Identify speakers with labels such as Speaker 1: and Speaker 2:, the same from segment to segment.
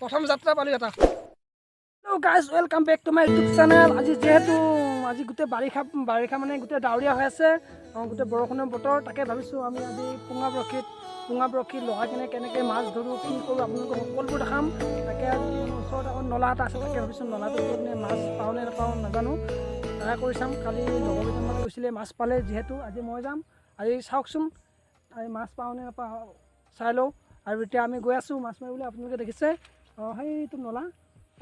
Speaker 1: প্ৰথম যাত্ৰা পালোঁ এটা। Hello' guys, welcome back to my YouTube channel. আজি যিহেতু গোটেই বাৰিষা মানে গোটেই ডাৱৰীয়া হৈ আছে, গোটেই বৰষুণৰ বতৰ, তাকে ভাবিছোঁ আমি আজি পুঙা বৰশীত লগাই কিনে কেনেকৈ মাছ ধৰোঁ, কি কৰোঁ আপোনালোকক সকলোবোৰ দেখাম। তাকে ওচৰত এখন নলা এটা আছে, তাকে ভাবিছোঁ নলাটোৰ ওপৰত মাছ পাওঁ নে নাপাওঁ নাজানো, ট্ৰাই কৰি চাম। কালি লগৰ কেইজনমান গৈছিলে, মাছ পালে, যিহেতু আজি মই যাম। আজি চাওকচোন আজি মাছ পাওঁ নে নাপাওঁ চাই লওঁ। আৰু এতিয়া আমি গৈ আছোঁ মাছ মাৰিবলৈ। আপোনালোকে দেখিছে সেইটো নলা,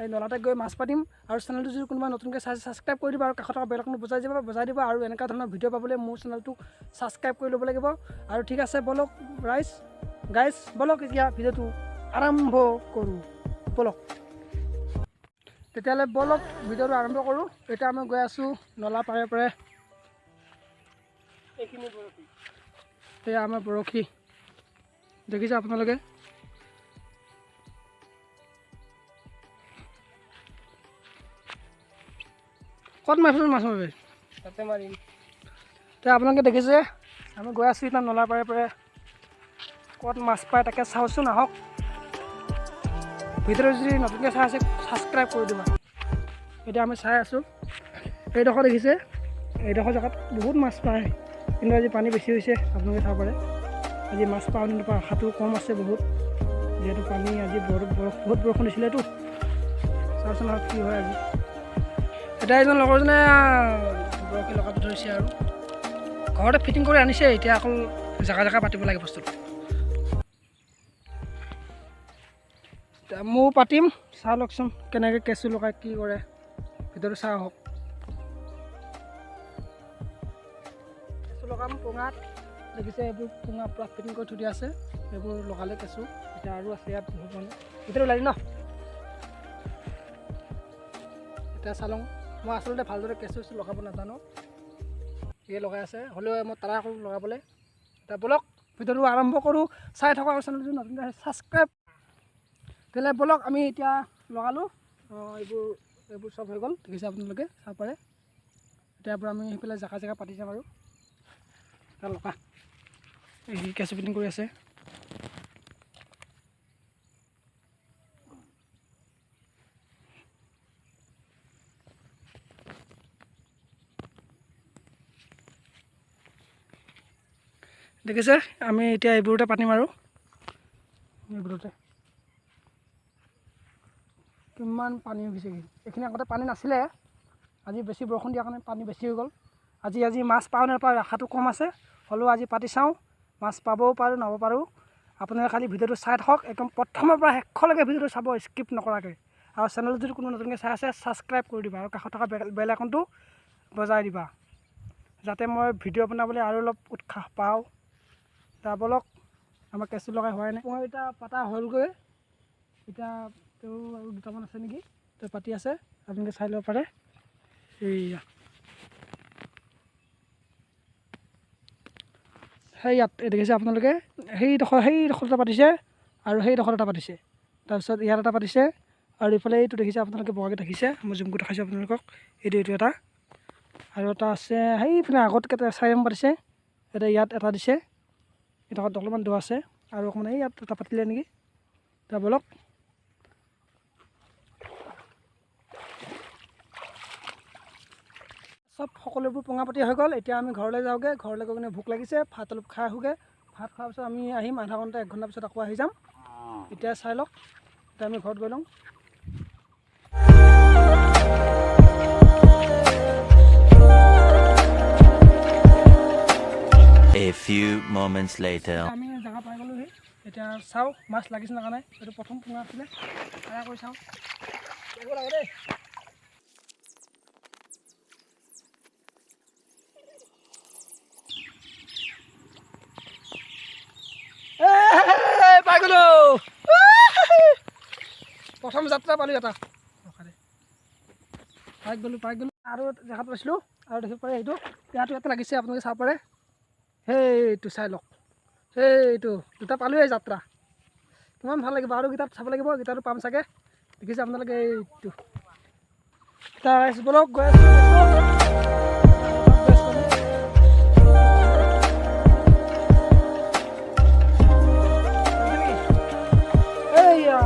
Speaker 1: এই নলাতে গৈ মাছ পাতিম। আৰু চেনেলটো যদি কোনোবা নতুনকৈ চাইছে ছাবস্ক্ৰাইব কৰি দিব, আৰু কাষত থকা বেলকনটো বজাই দিব। আৰু এনেকুৱা ধৰণৰ ভিডিঅ' পাবলৈ মোৰ চেনেলটো ছাবস্ক্ৰাইব কৰি ল'ব লাগিব। আৰু ঠিক আছে, বলক গাইজ বলক এতিয়া ভিডিঅ'টো আৰম্ভ কৰোঁ, বলক। তেতিয়াহ'লে বলক ভিডিঅ'টো আৰম্ভ কৰোঁ। এতিয়া আমি গৈ আছোঁ নলা পাৰে পাৰে। এইখিনি বৰশী, এয়া আমাৰ বৰশী, দেখিছে আপোনালোকে। ক'ত মাৰিম মাছ মাৰিব তাতে মাৰিম। এতিয়া আপোনালোকে দেখিছে আমি গৈ আছোঁ এতিয়া নলা পাৰে পাৰে, ক'ত মাছ পায় তাকে চাওঁচোন, আহক। ভিডিঅ'টো যদি নতুনকৈ চাই আছে ছাবস্ক্ৰাইব কৰি দিবা। এতিয়া আমি চাই আছোঁ, এইডোখৰ দেখিছে, এইডোখৰ জেগাত বহুত মাছ পায়, কিন্তু আজি পানী বেছি হৈছে। আপোনালোকে চাব পাৰে আজি মাছ পাওঁ নে নাপাওঁ, আশাটো কম আছে বহুত, যিহেতু পানী আজি বহুত বৰষুণ দিছিলেতো। চাওঁচোন আৰু কি হয় আজি। এতিয়া এজন লগৰজনে বৰশী লগাব ধৰিছে আৰু ঘৰতে ফিটিং কৰি আনিছে, এতিয়া অকল জেগা পাতিব লাগে বস্তুটো। এতিয়া ময়ো পাতিম, চাই লওকচোন কেনেকৈ কেঁচু লগাই কি কৰে, ভিডিঅ'টো চাই আহক। কেঁচু লগাম পুঙাত, দেখিছে এইবোৰ পুঙা পূৰা ফিটিং কৰি থৈ দিয়া আছে, এইবোৰ লগালে কেঁচু। এতিয়া আৰু আছে ইয়াত বহুত মানে, ভিতৰত ওলাই দিম ন। এতিয়া চালোঁ, মই আচলতে ভালদৰে কেঁচু লগাব নাজানো, সিয়ে লগাই আছে, হ'লেও মই ট্ৰাই কৰোঁ লগাবলৈ। এতিয়া বলক ভিডিঅ'টো আৰম্ভ কৰোঁ, চাই থকা চেনেলটো নতুনকৈ ছাবস্ক্ৰাইব। তেতিয়াহ'লে বলক আমি এতিয়া লগালোঁ, এইবোৰ চব হৈ গ'ল, দেখিছে আপোনালোকে চাব পাৰে। এতিয়াৰ পৰা আমি সেইফালে জেগা পাতি যাম। আৰু এতিয়া লগা এই কেঁচু ফিটিং কৰি আছে। দেখিছে আমি এতিয়া এইবোৰতে পাতিম, আৰু এইবোৰতে কিমান পানী হৈছেগৈ। এইখিনি আগতে পানী নাছিলে, আজি বেছি বৰষুণ দিয়াৰ কাৰণে পানী বেছি হৈ গ'ল। আজি মাছ পাওঁ নে নাপাওঁ আশাটো কম আছে, হ'লেও আজি পাতি চাওঁ, মাছ পাবও পাৰোঁ নাপাব পাৰোঁ। আপোনালোকে খালি ভিডিঅ'টো চাই থাকক, একদম প্ৰথমৰ পৰা শেষলৈকে ভিডিঅ'টো চাব, স্কিপ নকৰাকৈ। আৰু চেনেলটো যদি কোনো নতুনকৈ চাই আছে ছাবস্ক্ৰাইব কৰি দিবা, আৰু কাষত থকা বেল আইকনটো বজাই দিবা, যাতে মই ভিডিঅ' বনাবলৈ আৰু অলপ উৎসাহ পাওঁ। এতিয়া বলক, আমাৰ কেঁচু লগাই হোৱাই নাই, মই এতিয়া পাতা হ'লগৈ। এতিয়া তেওঁ আৰু দুটামান আছে নেকি, তেওঁ পাতি আছে, আপোনালোকে চাই ল'ব পাৰে। এইয়া সেই ইয়াত দেখিছে আপোনালোকে, সেইডোখৰতে পাতিছে, আৰু সেইডোখৰ এটা পাতিছে, তাৰপিছত ইয়াত এটা পাতিছে, আৰু ইফালে এইটো দেখিছে আপোনালোকে বগাকৈ দেখিছে, মই জুমকৈ দেখাইছোঁ আপোনালোকক। এইটো এটা, আৰু এটা আছে সেইফালে আগতকৈ 4 পাতিছে, এতিয়া ইয়াত এটা দিছে, এইডোখৰত অলপমান দ আছে, আৰু অকণমান এই ইয়াত এটা পাতিলে নেকি। এতিয়া বলক সকলোবোৰ পঙা পাতি হৈ গ'ল। এতিয়া আমি ঘৰলৈ যাওঁগৈ, ঘৰলৈ গৈ কিনে ভোক লাগিছে, ভাত অলপ খাই আহোঁগৈ। ভাত খোৱাৰ পিছত আমি আহিম, আধা ঘণ্টা 1 ঘণ্টাৰ পিছত আকৌ আহি যাম। এতিয়া চাই লওক, এতিয়া আমি ঘৰত গৈ লওঁ।
Speaker 2: A few moments later.
Speaker 1: আমি জেগা পাই গ'লোহি, এতিয়া চাওঁ মাছ লাগিছে নে নাই। এইটো প্ৰথম পঙা আছিলে, ট্ৰাই কৰি চাওঁ, লাগিব লাগে দেই। পাই গ'লো, প্ৰথম যাত্ৰা পালোঁ এটা, পাই গ'লোঁ। আৰু জেগাত পাইছিলোঁ, আৰু দেখিব পাৰে এইটো ইয়াতে লাগিছে, আপোনালোকে চাব পাৰে। সেইটো চাই লওক, সেইটো দুটা পালোঁৱেই যাত্ৰা, কিমান ভাল লাগিব। আৰু গীটাত চাব লাগিব, গীটাৰটো পাম চাগে, দেখিছে আপোনালোকে। এইটো এতিয়া বলক গৈ আছোঁ। এইয়া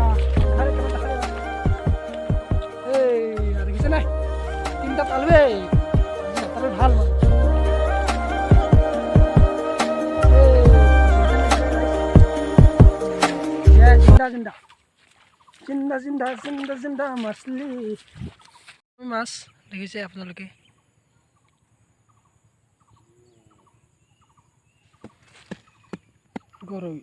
Speaker 1: তিনিটা পালোৱেই মাথাটো ভাল মানে জিন্দা জিন্দা জিন্দা জিন্দা জিন্দা জিন্দা মাছলি মাছ দেখিছে আপোনালোকে গৰৈ